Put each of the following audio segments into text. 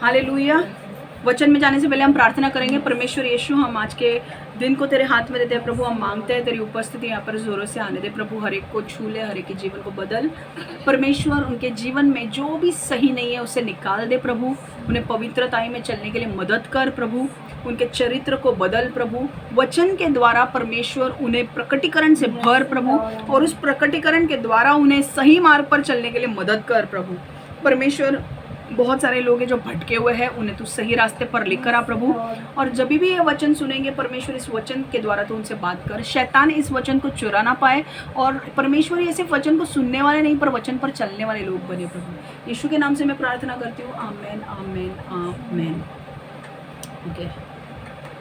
Hallelujah. वचन में जाने से पहले हम प्रार्थना करेंगे। परमेश्वर यीशु, हम आज के दिन को तेरे हाथ में देते हैं प्रभु। हम मांगते हैं तेरी उपस्थिति यहाँ पर जोरों से आने दे प्रभु। हर एक को छू ले, हर एक के जीवन को बदल परमेश्वर। उनके जीवन में जो भी सही नहीं है उसे निकाल दे प्रभु। उन्हें पवित्रताई में चलने के लिए मदद कर प्रभु। उनके चरित्र को बदल प्रभु। वचन के द्वारा परमेश्वर उन्हें प्रकटीकरण से भर प्रभु, और उस प्रकटीकरण के द्वारा उन्हें सही मार्ग पर चलने के लिए मदद कर प्रभु। परमेश्वर, बहुत सारे लोग हैं जो भटके हुए हैं, उन्हें तू सही रास्ते पर लेकर आ प्रभु। और जब भी ये वचन सुनेंगे परमेश्वर, इस वचन के द्वारा तो उनसे बात कर। शैतान इस वचन को चुरा ना पाए, और परमेश्वर ये सिर्फ वचन को सुनने वाले नहीं पर वचन पर चलने वाले लोग बने प्रभु। यीशु के नाम से मैं प्रार्थना करती हूँ, आमेन आमेन आमेन। ओके,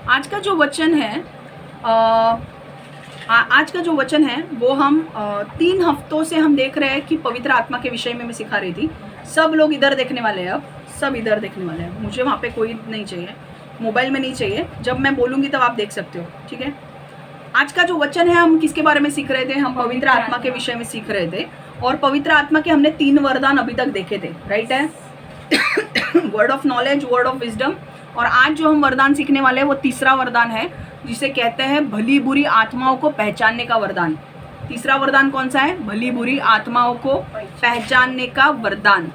आज का जो वचन है आज का जो वचन है वो हम 3 हफ्तों से हम देख रहे हैं कि पवित्र आत्मा के विषय में मैं सिखा रही थी। सब लोग इधर देखने वाले हैं, अब सब इधर देखने वाले हैं। मुझे वहाँ पे कोई नहीं चाहिए, मोबाइल में नहीं चाहिए। जब मैं बोलूँगी तब आप देख सकते हो, ठीक है। आज का जो वचन है, हम किसके बारे में सीख रहे थे? हम पवित्र आत्मा के विषय में सीख रहे थे। और पवित्र आत्मा के हमने 3 वरदान अभी तक देखे थे, राइट है। Word of knowledge, word of wisdom, और आज जो हम वरदान सीखने वाले हैं वो तीसरा वरदान है, जिसे कहते हैं भली बुरी आत्माओं को पहचानने का वरदान। तीसरा वरदान कौन सा है? भली बुरी आत्माओं को पहचानने का वरदान।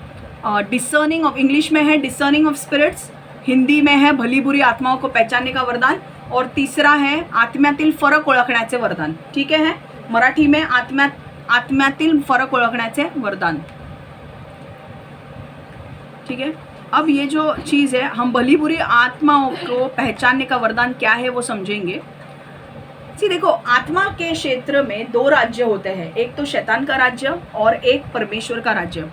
डिसर्निंग ऑफ, इंग्लिश में है डिसर्निंग ऑफ स्पिरिट्स, हिंदी में है भली बुरी आत्माओं को पहचानने का वरदान, और तीसरा है आत्म्यातील फरक ओळखण्याचे वरदान, ठीक है। मराठी में आत्म्यातील फरक ओळखण्याचे वरदान, ठीक है। अब ये जो चीज़ है, हम भली बुरी आत्माओं को पहचानने का वरदान क्या है वो समझेंगे। देखो, आत्मा के क्षेत्र में 2 राज्य होते हैं, एक तो शैतान का राज्य और एक परमेश्वर का राज्य।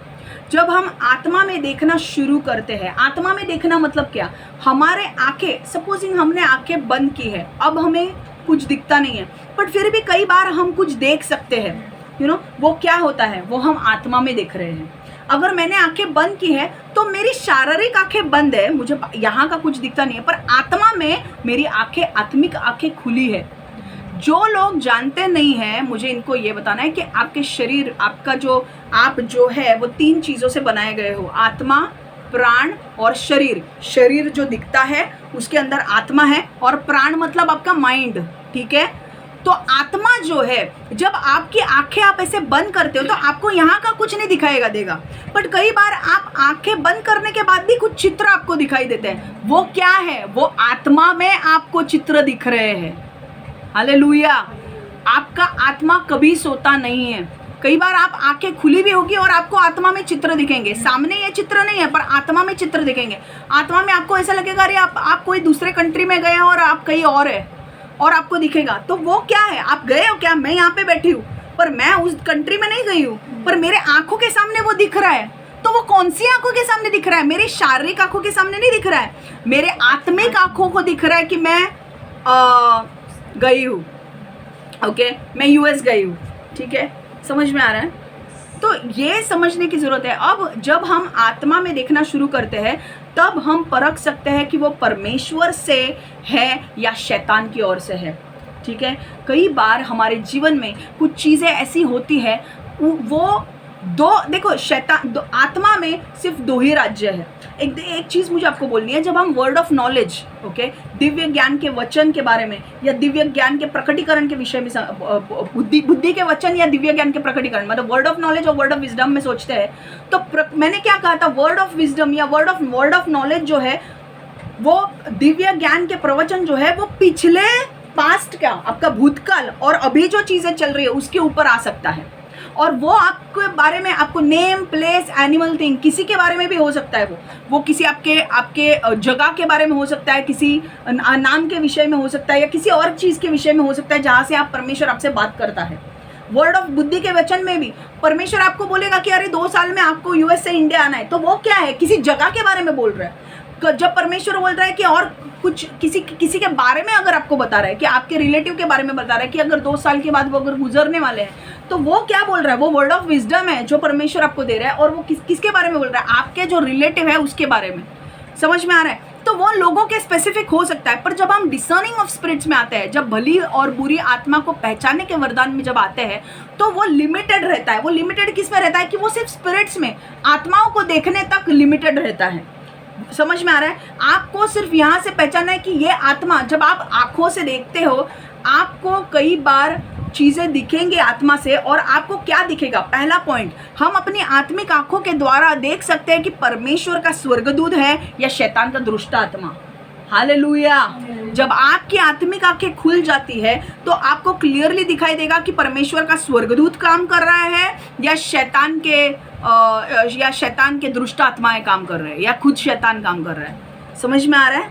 जब हम आत्मा में देखना शुरू करते हैं, आत्मा में देखना मतलब क्या? हमारे आंखें, सपोजिंग हमने आंखें बंद की है, अब हमें कुछ दिखता नहीं है, बट फिर भी कई बार हम कुछ देख सकते हैं। वो क्या होता है? वो हम आत्मा में देख रहे हैं। अगर मैंने आंखें बंद की है तो मेरी शारीरिक आंखें बंद है, मुझे यहाँ का कुछ दिखता नहीं है, पर आत्मा में मेरी आंखें, आत्मिक आंखें खुली है। जो लोग जानते नहीं हैं, मुझे इनको ये बताना है कि आपके शरीर, आपका जो आप जो है वो 3 चीज़ों से बनाए गए हो, आत्मा, प्राण और शरीर। शरीर जो दिखता है उसके अंदर आत्मा है, और प्राण मतलब आपका माइंड, ठीक है। तो आत्मा जो है, जब आपकी आंखें आप ऐसे बंद करते हो तो आपको यहाँ का कुछ नहीं दिखाएगा देगा, बट कई बार आप आंखें बंद करने के बाद भी कुछ चित्र आपको दिखाई देते हैं। वो क्या है? वो आत्मा में आपको चित्र दिख रहे हैं। हालेलुया। आपका आत्मा कभी सोता नहीं है। कई बार आप आंखें खुली भी होगी और आपको आत्मा में चित्र दिखेंगे। सामने ये चित्र नहीं है पर आत्मा में चित्र दिखेंगे। आत्मा में आपको ऐसा लगेगा अरे आप कोई दूसरे कंट्री में गए हो और आप कहीं और है, और आपको दिखेगा। तो वो क्या है? आप गए हो क्या? मैं यहाँ पे बैठी हूँ पर मैं उस कंट्री में नहीं गई हूँ, पर मेरे आंखों के सामने वो दिख रहा है। तो वो कौन सी आंखों के सामने दिख रहा है? मेरे शारीरिक आंखों के सामने नहीं दिख रहा है, मेरे आत्मिक आंखों को दिख रहा है कि मैं गई हूँ, ओके, मैं यूएस गई हूँ, ठीक है। समझ में आ रहा है? तो ये समझने की जरूरत है। अब जब हम आत्मा में देखना शुरू करते हैं तब हम परख सकते हैं कि वो परमेश्वर से है या शैतान की ओर से है, ठीक है। कई बार हमारे जीवन में कुछ चीज़ें ऐसी होती है, वो देखो, शैतान, आत्मा में सिर्फ 2 ही राज्य है। एक चीज़ मुझे आपको बोलनी है। जब हम word of knowledge, okay, Divya ज्ञान के वचन के बारे में या दिव्य ज्ञान के प्रकटीकरण के विषय में, बुद्धि के वचन या दिव्य ज्ञान के प्रकटीकरण, मतलब वर्ड ऑफ नॉलेज और वर्ड ऑफ विजडम में सोचते हैं तो मैंने क्या कहा था? वर्ड ऑफ विजडम या वर्ड ऑफ नॉलेज जो है, वो दिव्य ज्ञान के प्रवचन जो है, वो पिछले पास्ट का, आपका भूतकाल और अभी जो चीज़ें चल रही है उसके ऊपर आ सकता है। और वो आपके बारे में, आपको नेम, प्लेस, एनिमल, थिंग, किसी के बारे में भी हो सकता है। वो किसी आपके जगह के बारे में हो सकता है, किसी नाम के विषय में हो सकता है, या किसी और चीज़ के विषय में हो सकता है जहाँ से आप परमेश्वर आपसे बात करता है। वर्ड ऑफ बुद्धि के वचन में भी परमेश्वर आपको बोलेगा कि अरे 2 साल में आपको यूएस से इंडिया आना है, तो वो क्या है? किसी जगह के बारे में बोल रहा है। जब परमेश्वर बोल रहा है कि और कुछ किसी के बारे में अगर आपको बता रहा है, कि आपके रिलेटिव के बारे में बता रहा है कि अगर 2 साल के बाद वो अगर गुजरने वाले हैं, तो वो क्या बोल रहा है? वो वर्ड ऑफ विजडम है जो परमेश्वर आपको दे रहा है। और वो किसके बारे में बोल रहा है? आपके जो रिलेटिव है उसके बारे में। समझ में आ रहा है? तो वो लोगों के स्पेसिफिक हो सकता है। पर जब हम डिसर्निंग ऑफ स्पिरिट्स में आते हैं, जब भली और बुरी आत्मा को पहचानने के वरदान में जब आते हैं, तो वो लिमिटेड रहता है। वो लिमिटेड किस में रहता है? कि वो सिर्फ स्पिरिट्स में, आत्माओं को देखने तक लिमिटेड रहता है। समझ में आ रहा है? आपको सिर्फ यहाँ से पहचानना है कि ये आत्मा, जब आप आंखों से देखते हो आपको कई बार चीजें दिखेंगे आत्मा से, और आपको क्या दिखेगा? पहला पॉइंट, हम अपनी आत्मिक आंखों के द्वारा देख सकते हैं कि परमेश्वर का स्वर्गदूत है या शैतान का दुष्ट आत्मा। हालेलुया। जब आपकी आत्मिक आंखें खुल जाती है तो आपको क्लियरली दिखाई देगा कि परमेश्वर का स्वर्गदूत काम कर रहा है या शैतान के दुष्ट आत्माएं काम कर रहे हैं या खुद शैतान काम कर रहा है। समझ में आ रहा है?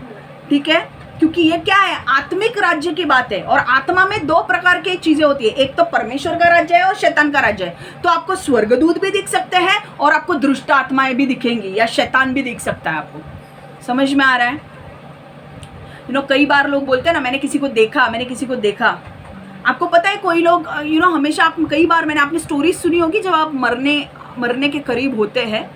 ठीक है, क्योंकि ये क्या है? आत्मिक राज्य की बात है, और आत्मा में दो प्रकार की चीजें होती है, एक तो परमेश्वर का राज्य है और शैतान का राज्य है। तो आपको स्वर्गदूत भी दिख सकते हैं और आपको दुष्ट आत्माएं भी दिखेंगी या शैतान भी दिख सकता है आपको। समझ में आ रहा है? कई बार लोग बोलते हैं ना, मैंने किसी को देखा। आपको पता है कोई लोग हमेशा, आप कई बार मैंने आपने स्टोरीज सुनी होगी, जब आप मरने के करीब होते हैं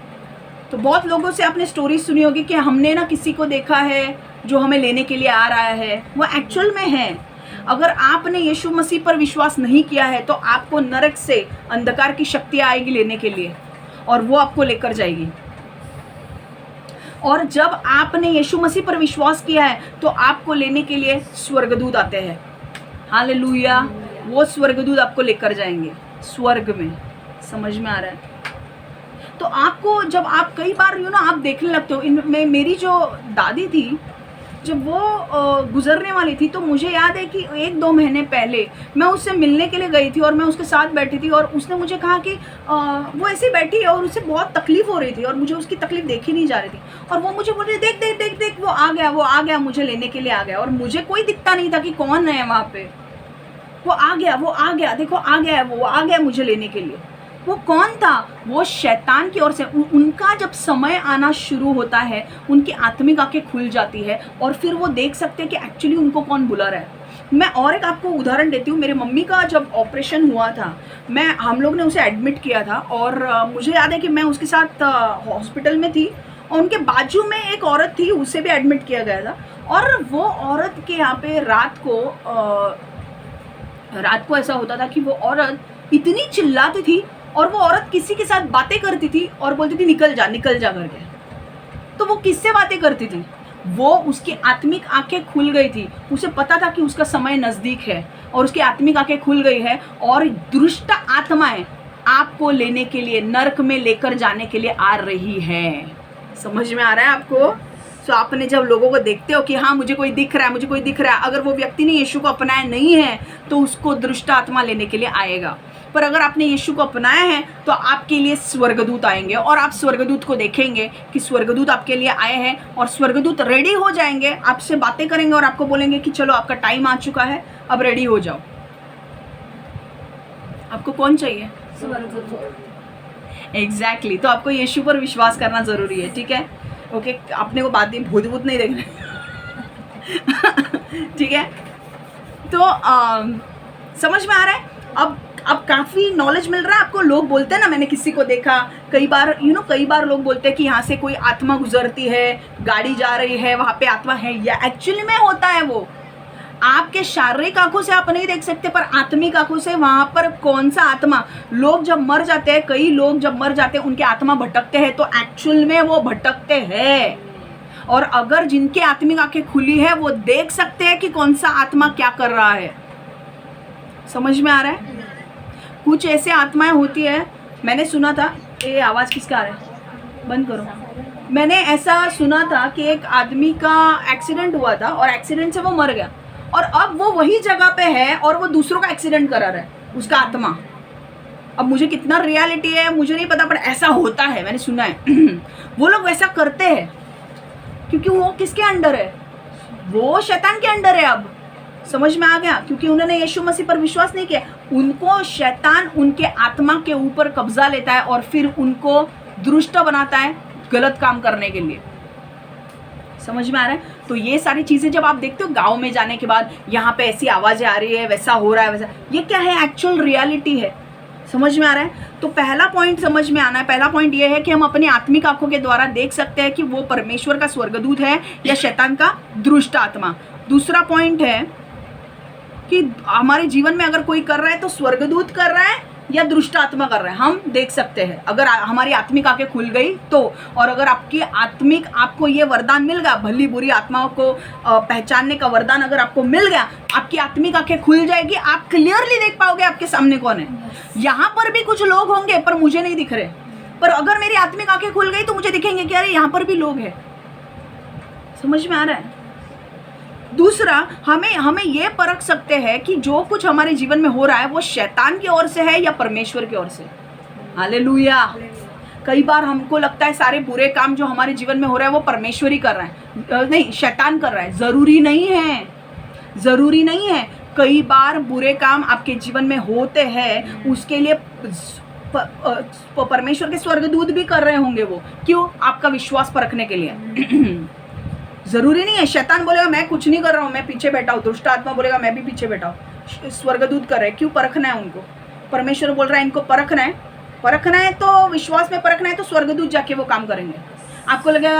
तो बहुत लोगों से आपने स्टोरीज सुनी होगी कि हमने ना किसी को देखा है जो हमें लेने के लिए आ रहा है। वो एक्चुअल में है। अगर आपने यीशु मसीह पर विश्वास नहीं किया है तो आपको नरक से अंधकार की शक्ति आएगी लेने के लिए, और वो आपको लेकर जाएगी। और जब आपने यीशु मसीह पर विश्वास किया है तो आपको लेने के लिए स्वर्गदूत आते हैं। हालेलुया। वो स्वर्गदूत आपको लेकर जाएंगे स्वर्ग में। समझ में आ रहा है? तो आपको, जब आप कई बार आप देखने लगते हो, इनमें मेरी जो दादी थी, जब वो गुजरने वाली थी तो मुझे याद है कि 1-2 महीने पहले मैं उससे मिलने के लिए गई थी और मैं उसके साथ बैठी थी, और उसने मुझे कहा कि वो ऐसे बैठी है और उसे बहुत तकलीफ हो रही थी और मुझे उसकी तकलीफ देखी नहीं जा रही थी, और वो मुझे बोल रही देख देख देख देख वो आ गया मुझे लेने के लिए आ गया। और मुझे कोई दिखता नहीं था कि कौन है वहाँ पे। वो आ गया देखो, आ गया है वो आ गया मुझे लेने के लिए। वो कौन था? वो शैतान की ओर से। उनका जब समय आना शुरू होता है, उनकी आत्मिक आंखें खुल जाती है और फिर वो देख सकते हैं कि एक्चुअली उनको कौन बुला रहा है। मैं और एक आपको उदाहरण देती हूँ। मेरे मम्मी का जब ऑपरेशन हुआ था, हम लोग ने उसे एडमिट किया था, और मुझे याद है कि मैं उसके साथ हॉस्पिटल में थी, और उनके बाजू में एक औरत थी, उसे भी एडमिट किया गया था। और वो औरत के यहाँ पे रात को ऐसा होता था कि वो औरत इतनी चिल्लाती थी, और वो औरत किसी के साथ बातें करती थी और बोलती थी निकल जा करके। तो वो किससे बातें करती थी? वो, उसकी आत्मिक आंखें खुल गई थी, उसे पता था कि उसका समय नज़दीक है, और उसकी आत्मिक आंखें खुल गई है, और दुष्ट आत्माएं आपको लेने के लिए, नरक में लेकर जाने के लिए आ रही है। समझ में आ रहा है आपको? तो आपने जब लोगों को देखते हो कि हाँ मुझे कोई दिख रहा है, अगर वो व्यक्ति ने यीशु को अपनाया नहीं है तो उसको दुष्ट आत्मा लेने के लिए आएगा। पर अगर आपने यीशु को अपनाया है तो आपके लिए स्वर्गदूत आएंगे, और आप स्वर्गदूत को देखेंगे कि स्वर्गदूत आपके लिए आए हैं, और स्वर्गदूत रेडी हो जाएंगे, आपसे बातें करेंगे और आपको बोलेंगे कि चलो आपका टाइम आ चुका है, अब रेडी हो जाओ। आपको कौन चाहिए? स्वर्गदूत। एग्जैक्टली। तो आपको यीशु पर विश्वास करना जरूरी है। ठीक है, ओके। आपने को बात नहीं, भूत नहीं देखना। ठीक है, तो समझ में आ रहा है? अब काफ़ी नॉलेज मिल रहा है आपको। लोग बोलते हैं ना, मैंने किसी को देखा, कई बार लोग बोलते हैं कि यहाँ से कोई आत्मा गुजरती है, गाड़ी जा रही है, वहाँ पे आत्मा है, या एक्चुअली में होता है। वो आपके शारीरिक आंखों से आप नहीं देख सकते, पर आत्मिक आंखों से वहाँ पर कौन सा आत्मा, लोग जब मर जाते हैं, कई लोग जब मर जाते हैं उनके आत्मा भटकते हैं, तो एक्चुअल में वो भटकते हैं। और अगर जिनके आत्मिक आंखें खुली है वो देख सकते हैं कि कौन सा आत्मा क्या कर रहा है। समझ में आ रहा है? कुछ ऐसे आत्माएं होती है, मैंने सुना था, ये आवाज़ किसका आ रहा है? बंद करो। मैंने ऐसा सुना था कि एक आदमी का एक्सीडेंट हुआ था और एक्सीडेंट से वो मर गया, और अब वो वही जगह पे है और वो दूसरों का एक्सीडेंट करा रहा है, उसका आत्मा। अब मुझे कितना रियलिटी है मुझे नहीं पता, पर ऐसा होता है, मैंने सुना है। वो लोग वैसा करते हैं क्योंकि वो किसके अंडर है? वो शैतान के अंडर है। अब समझ में आ गया? क्योंकि उन्होंने यीशु मसीह पर विश्वास नहीं किया, उनको शैतान उनके आत्मा के ऊपर कब्जा लेता है और फिर उनको दुष्ट बनाता है गलत काम करने के लिए। समझ में आ रहा है? तो ये सारी चीजें जब आप देखते हो गांव में जाने के बाद, यहाँ पे ऐसी आवाजें आ रही है, वैसा हो रहा है, वैसा, ये क्या है? एक्चुअल रियलिटी है। समझ में आ रहा है? तो पहला पॉइंट समझ में आना है। पहला पॉइंट ये है कि हम अपनी आत्मिक आंखों के द्वारा देख सकते हैं कि वो परमेश्वर का स्वर्गदूत है या शैतान का दुष्ट आत्मा। दूसरा पॉइंट है कि हमारे जीवन में अगर कोई कर रहा है तो स्वर्गदूत कर रहा है या दुष्ट आत्मा कर रहा है, हम देख सकते हैं। अगर हमारी आत्मिक आंखें खुल गई तो, और अगर आपकी आत्मिक आपको ये वरदान मिल गया, भली बुरी आत्माओं को पहचानने का वरदान अगर आपको मिल गया, आपकी आत्मिक आंखें खुल जाएगी, आप क्लियरली देख पाओगे आपके सामने कौन है। यहाँ पर भी कुछ लोग होंगे पर मुझे नहीं दिख रहे, पर अगर मेरी आत्मिक आंखें खुल गई तो मुझे दिखेंगे कि अरे यहाँ पर भी लोग हैं। समझ में आ रहा है? दूसरा, हमें ये परख सकते हैं कि जो कुछ हमारे जीवन में हो रहा है वो शैतान की ओर से है या परमेश्वर की ओर से। हालेलुया। कई बार हमको लगता है सारे बुरे काम जो हमारे जीवन में हो रहा है वो परमेश्वर ही कर रहा है, नहीं, शैतान कर रहा है। जरूरी नहीं है, जरूरी नहीं है। कई बार बुरे काम आपके जीवन में होते हैं, उसके लिए परमेश्वर के स्वर्गदूत भी कर रहे होंगे। वो क्यों? आपका विश्वास परखने के लिए। जरूरी नहीं है। शैतान बोलेगा मैं कुछ नहीं कर रहा हूँ, मैं पीछे बैठा हूँ। दुष्ट आत्मा बोलेगा मैं भी पीछे बैठा हूँ। स्वर्गदूत कर रहे हैं, क्यों? परखना है उनको। परमेश्वर बोल रहा है इनको परखना है, परखना है तो विश्वास में परखना है, तो स्वर्गदूत जाके वो काम करेंगे। आपको लगेगा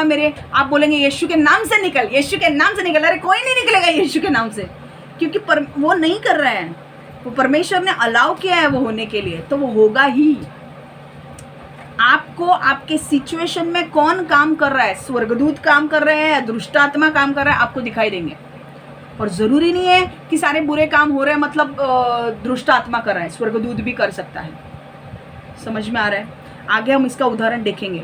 आप बोलेंगे यीशु के नाम से निकल, यीशु के नाम से निकल। अरे कोई नहीं निकलेगा यीशु के नाम से, क्योंकि वो नहीं कर रहे हैं, वो परमेश्वर ने अलाउ किया है वो होने के लिए, तो वो होगा ही। आपको आपके सिचुएशन में कौन काम कर रहा है, स्वर्गदूत काम कर रहे हैं या दुष्ट आत्मा काम कर रहा है, आपको दिखाई देंगे। और जरूरी नहीं है कि सारे बुरे काम हो रहे हैं मतलब दुष्ट आत्मा कर रहा है, स्वर्गदूत भी कर सकता है। समझ में आ रहा है? आगे हम इसका उदाहरण देखेंगे।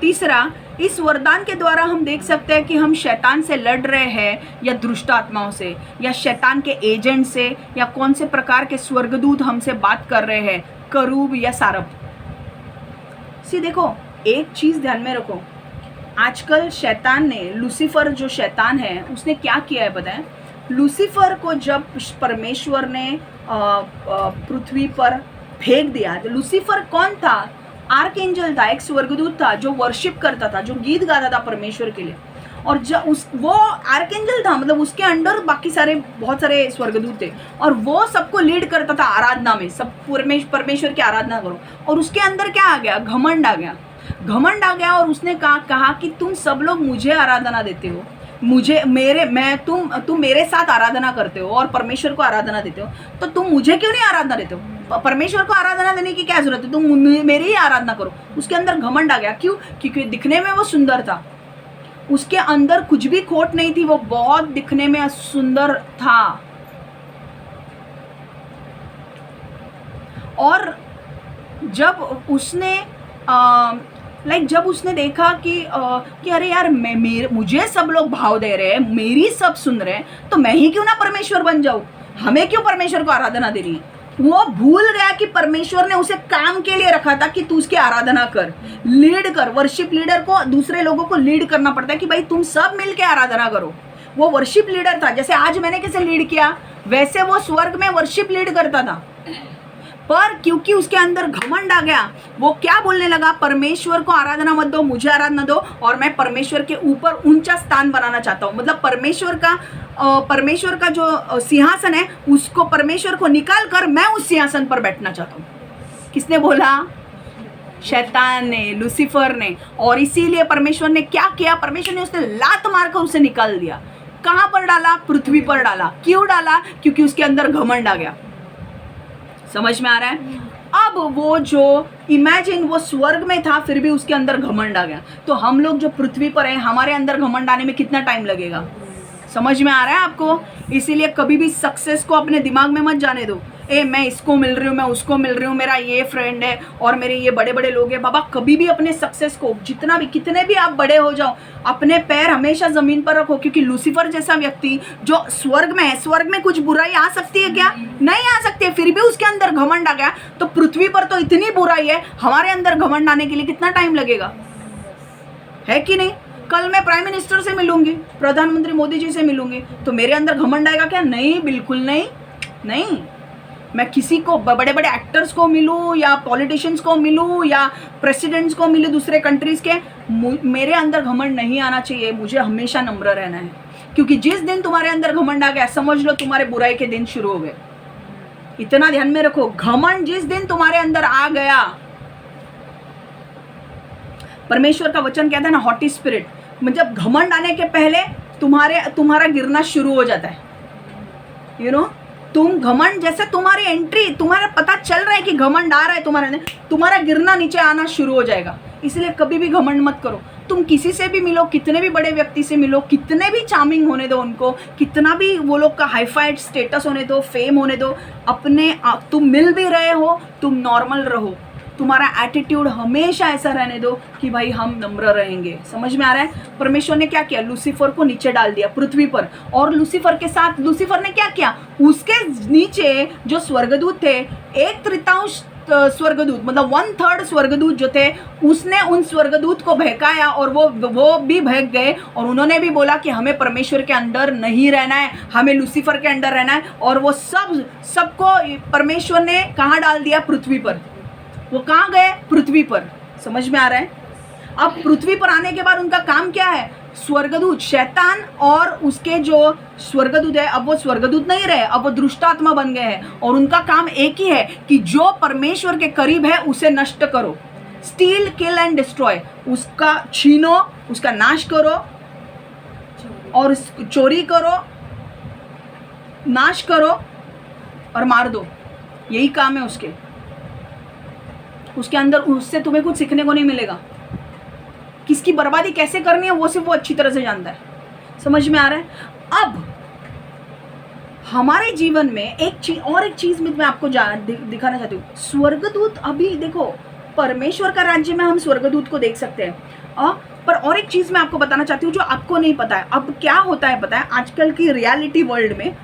तीसरा, इस वरदान के द्वारा हम देख सकते हैं कि हम शैतान से लड़ रहे हैं या दुष्ट आत्माओं से, या शैतान के एजेंट से, या कौन से प्रकार के स्वर्गदूत हमसे बात कर रहे हैं, करूब या सारब। देखो, एक चीज ध्यान में रखो, आजकल शैतान ने, लूसीफर जो शैतान है, उसने क्या किया है पता है? लूसीफर को जब परमेश्वर ने पृथ्वी पर फेंक दिया, तो लूसीफर कौन था? आर्कएंजल था, एक स्वर्गदूत था जो वर्शिप करता था, जो गीत गाता था परमेश्वर के लिए। और जब वो आर्कएंजल था, मतलब उसके अंडर बाकी सारे बहुत सारे स्वर्गदूत थे, और वो सबको लीड करता था आराधना में, सब परमेश्वर की आराधना करो। और उसके अंदर क्या आ गया? घमंड आ गया, घमंड आ गया। और उसने कहा कि तुम सब लोग मुझे आराधना देते हो, तुम मेरे साथ आराधना करते हो और परमेश्वर को आराधना देते हो, तो तुम मुझे क्यों नहीं आराधना देते हो? परमेश्वर को आराधना देने की क्या जरूरत है? तुम मेरी ही आराधना करो। उसके अंदर घमंड आ गया। क्यों? क्योंकि दिखने में वो सुंदर था, उसके अंदर कुछ भी खोट नहीं थी, वो बहुत दिखने में सुंदर था। और जब उसने जब उसने देखा कि अरे यार मुझे सब लोग भाव दे रहे हैं, मेरी सब सुन रहे हैं, तो मैं ही क्यों ना परमेश्वर बन जाऊं? हमें क्यों परमेश्वर को आराधना देनी है? वो भूल गया कि परमेश्वर ने उसे काम के लिए रखा था कि तू उसकी आराधना कर, लीड कर। वर्शिप लीडर को दूसरे लोगों को लीड करना पड़ता है कि भाई तुम सब मिलके आराधना करो। वो वर्शिप लीडर था, जैसे आज मैंने कैसे लीड किया, वैसे वो स्वर्ग में वर्शिप लीड करता था। पर क्योंकि उसके अंदर घमंड आ गया, वो क्या बोलने लगा? परमेश्वर को आराधना मत दो, मुझे आराधना दो, और मैं परमेश्वर के ऊपर ऊंचा स्थान बनाना चाहता हूँ। मतलब परमेश्वर का जो सिंहासन है, उसको, परमेश्वर को निकाल कर मैं उस सिंहासन पर बैठना चाहता हूँ। किसने बोला? शैतान ने, लूसीफर ने। और इसीलिए परमेश्वर ने क्या किया? परमेश्वर ने उसने लात मारकर उसे निकाल दिया। कहाँ पर डाला? पृथ्वी पर डाला। क्यों डाला? क्योंकि उसके अंदर घमंड आ गया। समझ में आ रहा है? अब वो जो इमेजिन वो स्वर्ग में था, फिर भी उसके अंदर घमंड आ गया। तो हम लोग जो पृथ्वी पर हैं, हमारे अंदर घमंड आने में कितना टाइम लगेगा? समझ में आ रहा है आपको? इसीलिए कभी भी सक्सेस को अपने दिमाग में मत जाने दो। मैं इसको मिल रही हूँ, मैं उसको मिल रही हूँ, मेरा ये फ्रेंड है और मेरे ये बड़े बड़े लोग हैं। बाबा, कभी भी अपने सक्सेस को, जितना भी, कितने भी आप बड़े हो जाओ, अपने पैर हमेशा जमीन पर रखो। क्योंकि लूसीफर जैसा व्यक्ति जो स्वर्ग में है, स्वर्ग में कुछ बुराई आ सकती है क्या? नहीं आ सकती है। फिर भी उसके अंदर घमंड आ गया। तो पृथ्वी पर तो इतनी बुराई है, हमारे अंदर घमंड आने के लिए कितना टाइम लगेगा? है कि नहीं? कल मैं प्राइम मिनिस्टर से मिलूंगी, प्रधानमंत्री मोदी जी से मिलूंगी, तो मेरे अंदर घमंड आएगा क्या? नहीं, बिल्कुल नहीं। नहीं, मैं किसी को, बड़े बड़े एक्टर्स को मिलूं या पॉलिटिशियंस को मिलूं या प्रेसिडेंट्स को मिलूं दूसरे कंट्रीज के, मेरे अंदर घमंड नहीं आना चाहिए। मुझे हमेशा नम्र रहना है। क्योंकि जिस दिन तुम्हारे अंदर घमंड आ गया, समझ लो तुम्हारे बुराई के दिन शुरू हो गए। इतना ध्यान में रखो, घमंड जिस दिन तुम्हारे अंदर आ गया, परमेश्वर का वचन कहता है ना, हॉटी स्पिरिट, मतलब घमंड आने के पहले तुम्हारा गिरना शुरू हो जाता है। तुम घमंड, जैसे तुम्हारी एंट्री, तुम्हारा पता चल रहा है कि घमंड आ रहा है तुम्हारा गिरना नीचे आना शुरू हो जाएगा। इसलिए कभी भी घमंड मत करो। तुम किसी से भी मिलो, कितने भी बड़े व्यक्ति से मिलो, कितने भी चार्मिंग होने दो उनको, कितना भी वो लोग का हाईफाइड स्टेटस होने दो, फेम होने दो, तुम मिल भी रहे हो, तुम नॉर्मल रहो। तुम्हारा एटीट्यूड हमेशा ऐसा रहने दो कि भाई हम नम्र रहेंगे। समझ में आ रहा है? परमेश्वर ने क्या किया? लूसीफर को नीचे डाल दिया पृथ्वी पर, और लूसीफर के साथ लूसीफर ने क्या किया? उसके नीचे जो स्वर्गदूत थे, 1/3 स्वर्गदूत, मतलब 1/3 स्वर्गदूत जो थे, उसने उन स्वर्गदूत को बहकाया और वो भी बहक गए, और उन्होंने भी बोला कि हमें परमेश्वर के अंडर नहीं रहना है, हमें लूसीफर के अंडर रहना है। और वो सबको परमेश्वर ने कहाँ डाल दिया? पृथ्वी पर। वो कहाँ गए? पृथ्वी पर। समझ में आ रहा है? अब पृथ्वी पर आने के बाद उनका काम क्या है? स्वर्गदूत, शैतान और उसके जो स्वर्गदूत है, अब वो स्वर्गदूत नहीं रहे, अब वो दुष्टात्मा बन गए हैं, और उनका काम एक ही है कि जो परमेश्वर के करीब है उसे नष्ट करो। स्टील, किल एंड डिस्ट्रॉय, उसका छीनो, उसका नाश करो, और चोरी करो, नाश करो और मार दो। यही काम है उसके अंदर। उससे तुम्हें कुछ सीखने को नहीं मिलेगा। किसकी बर्बादी कैसे करनी है वो सिर्फ वो अच्छी तरह से जानता है। समझ में आ रहा है? अब हमारे जीवन में एक चीज मैं आपको दिखाना चाहती हूँ। स्वर्गदूत, अभी देखो परमेश्वर का राज्य में हम स्वर्गदूत को देख सकते हैं, पर और एक चीज मैं आपको बताना चाहती हूँ जो आपको नहीं पता है। अब क्या होता है पता है? आजकल की रियलिटी वर्ल्ड में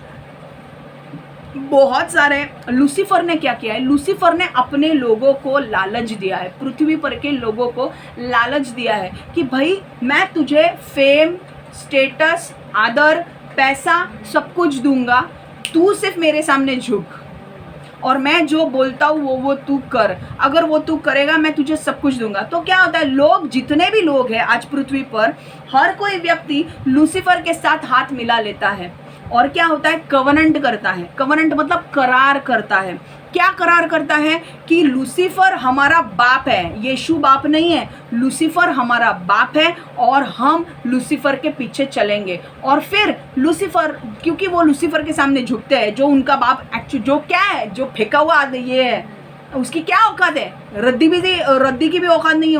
बहुत सारे, लूसीफर ने क्या किया है? लूसीफर ने अपने लोगों को लालच दिया है, पृथ्वी पर के लोगों को लालच दिया है कि भाई मैं तुझे फेम, स्टेटस, आदर, पैसा सब कुछ दूंगा, तू सिर्फ मेरे सामने झुक, और मैं जो बोलता हूँ वो तू कर। अगर वो तू करेगा मैं तुझे सब कुछ दूंगा। तो क्या होता है? लोग, जितने भी लोग हैं आज पृथ्वी पर, हर कोई व्यक्ति लूसीफर के साथ हाथ मिला लेता है, और क्या होता है? कवनेंट करता है। कवनेंट मतलब करार करता है। क्या करार करता है? कि लूसीफर हमारा बाप है, यीशु बाप नहीं है, लूसीफर हमारा बाप है, और हम लूसीफर के पीछे चलेंगे। और फिर लूसीफर, क्योंकि वो लूसीफर के सामने झुकते हैं, जो उनका बाप एक्चुअली जो क्या है, जो फेंका हुआ ये है, उसकी क्या औकात है? रद्दी की भी औकात नहीं है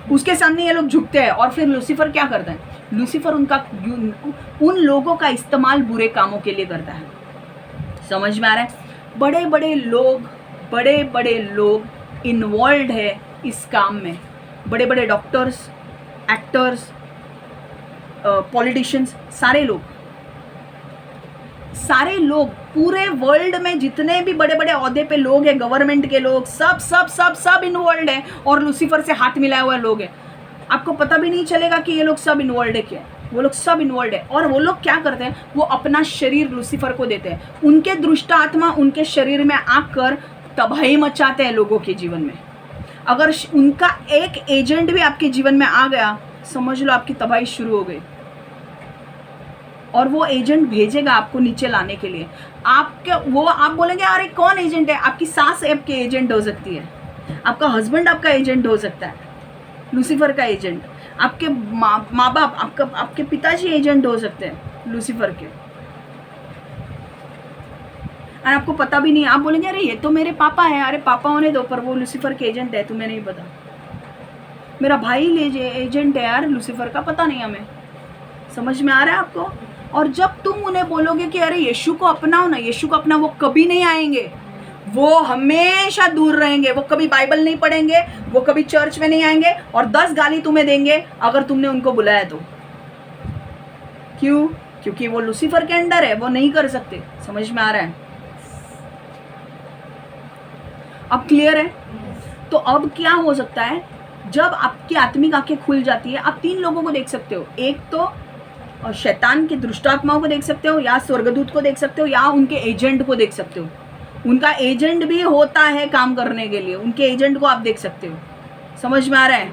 उसके सामने ये लोग झुकते हैं। और फिर लूसीफर क्या करता है? लूसीफर उन लोगों का इस्तेमाल बुरे कामों के लिए करता है। समझ में आ रहा है? बड़े बड़े लोग इन्वॉल्व है इस काम में। बड़े बड़े डॉक्टर्स, एक्टर्स, पॉलिटिशियंस, सारे लोग पूरे वर्ल्ड में जितने भी बड़े बड़े ओहदे पे लोग हैं, गवर्नमेंट के लोग, सब इन्वॉल्व है, और लूसीफर से हाथ मिलाए हुए लोग हैं। आपको पता भी नहीं चलेगा कि ये लोग सब इन्वॉल्व है क्या। वो लोग सब इन्वॉल्व है। और वो लोग क्या करते हैं? वो अपना शरीर लूसीफर को देते हैं। उनके दुष्ट आत्मा उनके शरीर में आकर तबाही मचाते हैं लोगों के जीवन में। अगर उनका एक एजेंट भी आपके जीवन में आ गया, समझ लो आपकी तबाही शुरू हो गई। और वो एजेंट भेजेगा आपको नीचे लाने के लिए। आप बोलेंगे अरे कौन एजेंट है? आपकी सास आपके एजेंट हो सकती है, आपका हस्बैंड आपका एजेंट हो सकता है, लूसीफर का एजेंट। आपके माँ बाप, आपके पिताजी एजेंट हो सकते हैं लूसीफर के, और आपको पता भी नहीं। आप बोलेंगे अरे ये तो मेरे पापा है। अरे पापा होने दो, पर वो लूसीफर के एजेंट है, तुम्हें नहीं पता। मेरा भाई एजेंट है यार लूसीफर का, पता नहीं हमें। समझ में आ रहा है आपको? और जब तुम उन्हें बोलोगे कि अरे यीशु को अपनाओ ना, यीशु को अपना, वो कभी नहीं आएंगे, वो हमेशा दूर रहेंगे। वो कभी बाइबल नहीं पढ़ेंगे, वो कभी चर्च में नहीं आएंगे, और 10 गाली तुम्हें देंगे अगर तुमने उनको बुलाया तो। क्यों? क्योंकि वो लूसीफर के अंडर है, वो नहीं कर सकते। समझ में आ रहा है? अब क्लियर है? तो अब क्या हो सकता है? जब आपकी आत्मिक आंखें खुल जाती है, आप 3 लोगों को देख सकते हो। एक तो शैतान की दुष्टात्माओं को देख सकते हो, या स्वर्गदूत को देख सकते हो, या उनके एजेंट को देख सकते हो। उनका एजेंट भी होता है काम करने के लिए, उनके एजेंट को आप देख सकते हो। समझ में आ रहा है?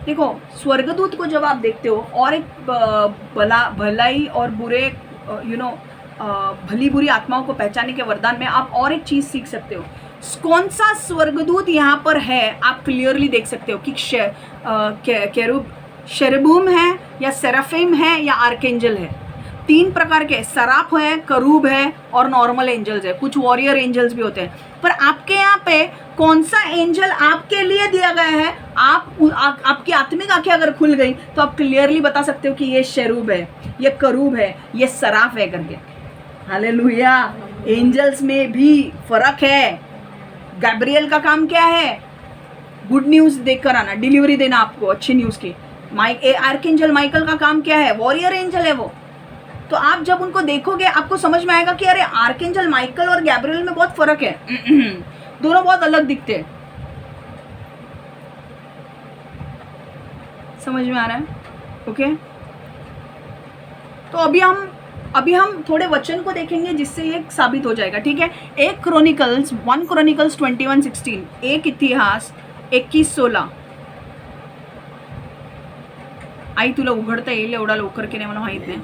देखो, स्वर्गदूत को जब आप देखते हो, और एक भलाई और बुरे भली बुरी आत्माओं को पहचानने के वरदान में आप और एक चीज सीख सकते हो। कौन सा स्वर्गदूत यहाँ पर है आप क्लियरली देख सकते हो कि शेरबूम है, या सेराफिम है, या आर्केंजल है। 3 प्रकार के, सराफ है, करूब है और नॉर्मल एंजल्स है, कुछ वॉरियर एंजल्स भी होते हैं। पर आपके यहाँ पे कौन सा एंजल आपके लिए दिया गया है, आपकी आत्मिक आंखें अगर खुल गई तो आप क्लियरली बता सकते हो कि ये शेरूब है, ये करूब है, ये सराफ है करके। हालेलुया। एंजल्स में भी फर्क है। गैब्रियल का काम क्या है? गुड न्यूज देकर आना, डिलीवरी देना आपको अच्छी न्यूज की। आर्कएंजल माइकल का काम क्या है? वॉरियर एंजल है वो। तो आप जब उनको देखोगे आपको समझ में आएगा कि अरे आर्कएंजल माइकल और गैब्रियल में बहुत फर्क है, दोनों बहुत अलग दिखते हैं। समझ में आ रहा है? ओके। तो अभी हम थोड़े वचन को देखेंगे जिससे ये साबित हो जाएगा, ठीक है। 1 क्रॉनिकल्स 21:16, एक इतिहास 21:16। आई तुला उघडता येईल एवढा लवकर की नाही मला माहित नाही.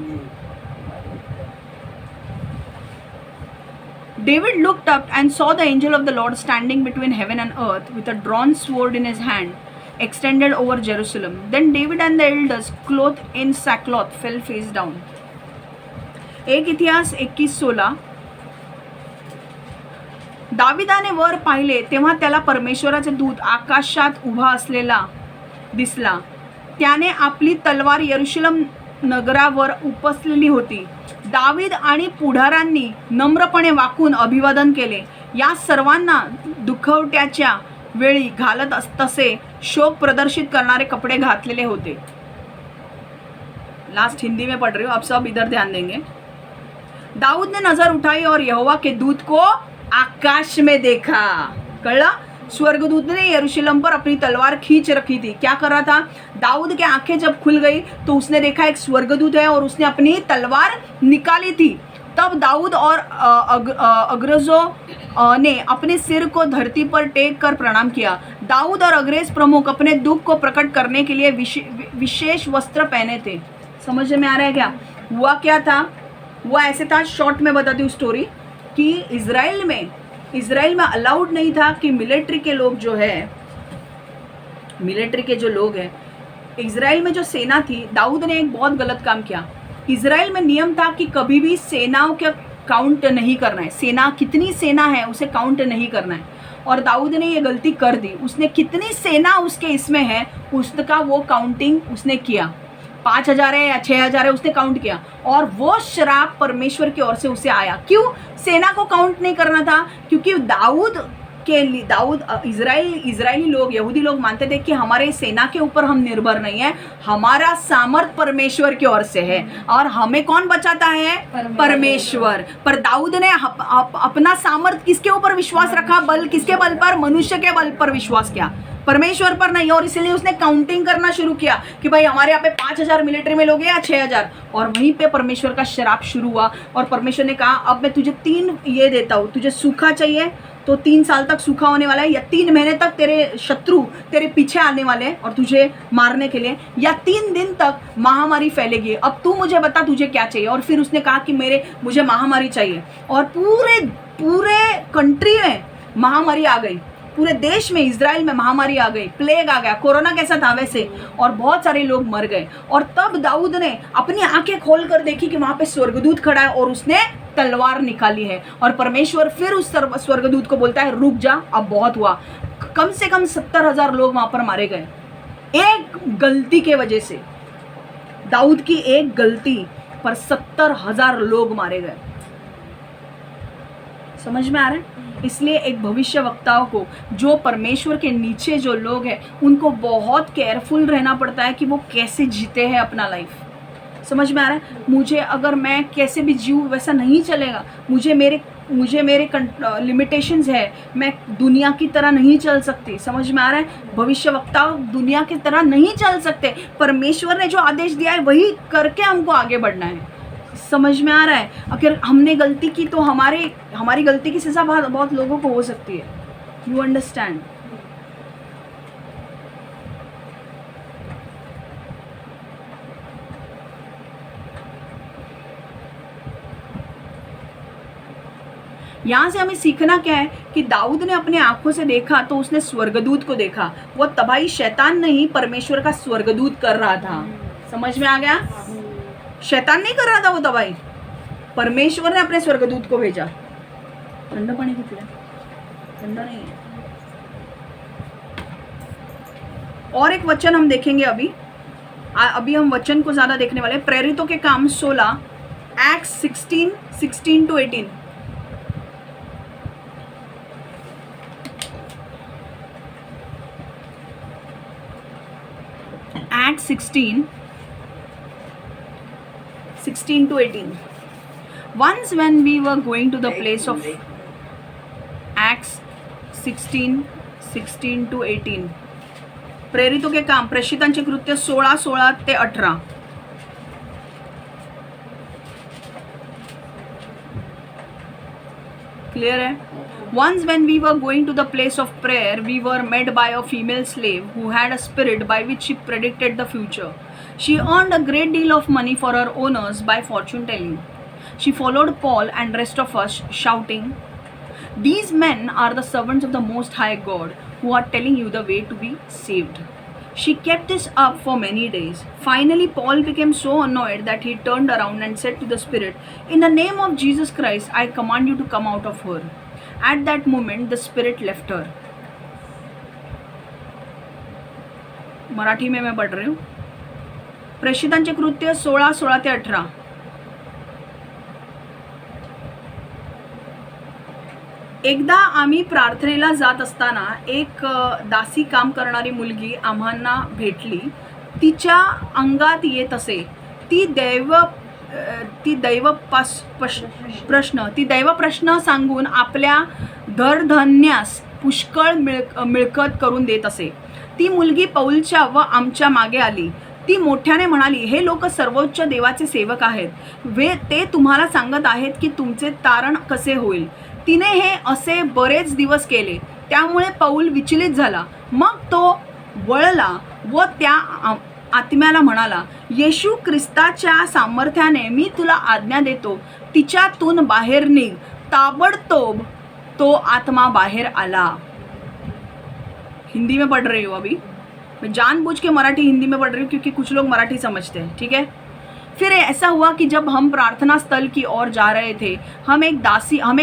David looked up and saw the angel of the Lord standing between heaven and earth with a drawn sword in his hand, extended over Jerusalem. Then David and the elders, clothed in sackcloth, fell face down. एक इतिहास 21:16. दाविदाने वर पाहिले तेव्हा त्याला परमेश्वराचे दूत आकाशात उभा असलेला दिसला. त्याने आपली तलवार यरुशलेम नगरावर उपसलेली होती. दावीद आणि पुढारांनी नम्रपणे वाकून अभिवादन केले. या सर्वांना दुखवट्याच्या वेळी घालत तसे शोक प्रदर्शित करणारे कपडे घातलेले होते. लास्ट हिंदी में पढ़ रही हूँ, अब सब इधर ध्यान देंगे. दाऊद ने नजर उठाई और यहोवा के दूत को आकाश में देखा. कळला? स्वर्गदूत ने यरूशलेम पर अपनी तलवार खींच रखी थी. क्या कर रहा था? दाऊद के आंखें जब खुल गई तो उसने देखा एक स्वर्गदूत है और उसने अपनी तलवार निकाली थी. तब दाऊद और अग्रजों ने अपने सिर को धरती पर टेक कर प्रणाम किया. दाऊद और अंग्रेज प्रमुख अपने दुख को प्रकट करने के लिए विशेष वस्त्र पहने थे. समझ में आ रहा है क्या? हुआ क्या था? हुआ ऐसे था, शॉर्ट में बताती हूँ स्टोरी, कि इज़राइल में अलाउड नहीं था कि मिलिट्री के लोग जो है, मिलिट्री के जो लोग हैं, इज़राइल में जो सेना थी, दाऊद ने एक बहुत गलत काम किया. इज़राइल में नियम था कि कभी भी सेनाओं का काउंट नहीं करना है. सेना कितनी सेना है उसे काउंट नहीं करना है. और दाऊद ने ये गलती कर दी. उसने कितनी सेना उसके इसमें है उसका वो काउंटिंग उसने किया. 5,000 है या 6,000 है, उसने काउंट किया. और वो श्राप परमेश्वर की ओर से उसे आया. क्यों सेना को काउंट नहीं करना था? क्योंकि दाऊद इजरायली लोग, यहूदी लोग मानते थे कि हमारे सेना के ऊपर हम निर्भर नहीं है, हमारा सामर्थ परमेश्वर की ओर से है. और हमें कौन बचाता है? परमेश्वर. पर दाऊद ने अपना सामर्थ किसके ऊपर विश्वास रखा? बल किसके बल पर? मनुष्य के बल पर विश्वास किया, परमेश्वर पर नहीं. और इसलिए उसने काउंटिंग करना शुरू किया कि भाई हमारे यहाँ पे 5,000 मिलिट्री में लोग हैं या 6,000. और वहीं पे परमेश्वर का शराप शुरू हुआ. और परमेश्वर ने कहा अब मैं तुझे 3 ये देता हूँ. तुझे सूखा चाहिए तो 3 साल तक सूखा होने वाला है, या 3 महीने तक तेरे शत्रु तेरे पीछे आने वाले हैं और तुझे मारने के लिए, या 3 दिन तक महामारी फैलेगी. अब तू मुझे बता तुझे क्या चाहिए. और फिर उसने कहा कि मुझे महामारी चाहिए. और पूरे कंट्री में महामारी आ गई. पूरे देश में, इज़राइल में महामारी आ गई. प्लेग आ गया. कोरोना कैसा था वैसे. और बहुत सारे लोग मर गए. और तब दाऊद ने अपनी आंखें खोल कर देखी कि वहां पे स्वर्गदूत खड़ा है और उसने तलवार निकाली है. और परमेश्वर फिर उस स्वर्गदूत को बोलता है रुक जा, अब बहुत हुआ. कम से कम 70,000 लोग वहां पर मारे गए एक गलती के वजह से. दाऊद की एक गलती पर 70,000 लोग मारे गए. समझ में आ रहा है? इसलिए एक भविष्यवक्ताओं को, जो परमेश्वर के नीचे जो लोग हैं, उनको बहुत केयरफुल रहना पड़ता है कि वो कैसे जीते हैं अपना लाइफ. समझ में आ रहा है? मुझे अगर मैं कैसे भी जीऊँ वैसा नहीं चलेगा. मुझे मेरे लिमिटेशंस है. मैं दुनिया की तरह नहीं चल सकती. समझ में आ रहा है? भविष्यवक्ता दुनिया की तरह नहीं चल सकते. परमेश्वर ने जो आदेश दिया है वही करके हमको आगे बढ़ना है. समझ में आ रहा है? अगर हमने गलती की तो हमारी गलती की सज़ा बहुत लोगों को हो सकती है. You understand? यहाँ से हमें सीखना क्या है कि दाऊद ने अपने आंखों से देखा तो उसने स्वर्गदूत को देखा. वो तबाही शैतान नहीं, परमेश्वर का स्वर्गदूत कर रहा था. समझ में आ गया? शैतान नहीं कर रहा था वो तबाही, परमेश्वर ने अपने स्वर्गदूत को भेजा। ठंडा पानी कितना, ठंडा नहीं है। और एक वचन हम देखेंगे अभी हम वचन को ज्यादा देखने वाले। प्रेरितों के काम 16, act 16 to 18। Acts 16 to 18. Once when we were going to the place of Acts 16 to 18. प्रेरितों के काम, प्रेषितांचे कृत्य 16 ते 18। क्लियर है? Once when we were going to the place of prayer, we were met by a female slave who had a spirit by which she predicted the future. She earned a great deal of money for her owners by fortune telling. She followed Paul and rest of us, shouting, "These men are the servants of the Most High God, who are telling you the way to be saved." She kept this up for many days. Finally, Paul became so annoyed that he turned around and said to the spirit, "In the name of Jesus Christ, I command you to come out of her." At that moment, the spirit left her. Marathi में मैं पढ़ रही हूँ। प्रेषितांचे कृत्य 16 ते 18। एकदा आम्ही प्रार्थनेला जात असताना एक दासी काम करणारी मुलगी आम्हाला भेटली। तिच्या अंगात येत असे ती दैव प्रश्न सांगून आपल्या धरधन्यास पुष्कळ मिळकत करून देत असे। ती मुलगी पौलच्या व आमच्या मागे आली। ती मोठ्याने म्हणाली, "हे लोक सर्वोच्च देवाचे सेवक आहेत, ते तुम्हाला सांगत आहेत की तुमचे तारण कसे होईल." तिने हे असे बरेच दिवस केले, त्यामुळे पौल विचलित झाला। मग तो वळला व त्या आत्म्याला म्हणाला, "येशू ख्रिस्ताच्या सामर्थ्याने मी तुला आज्ञा देतो, तिच्यातून बाहेर निघ." ताबडतोब तो आत्मा बाहेर आला। हिंदी में पढ़ रही हूँ अभी, मैं जानबूझ के मराठी हिंदी में पढ़ रही हूँ क्योंकि कुछ लोग मराठी समझते हैं, ठीक है। फिर ऐसा हुआ कि जब हम प्रार्थना स्थल की ओर जा रहे थे, हमें एक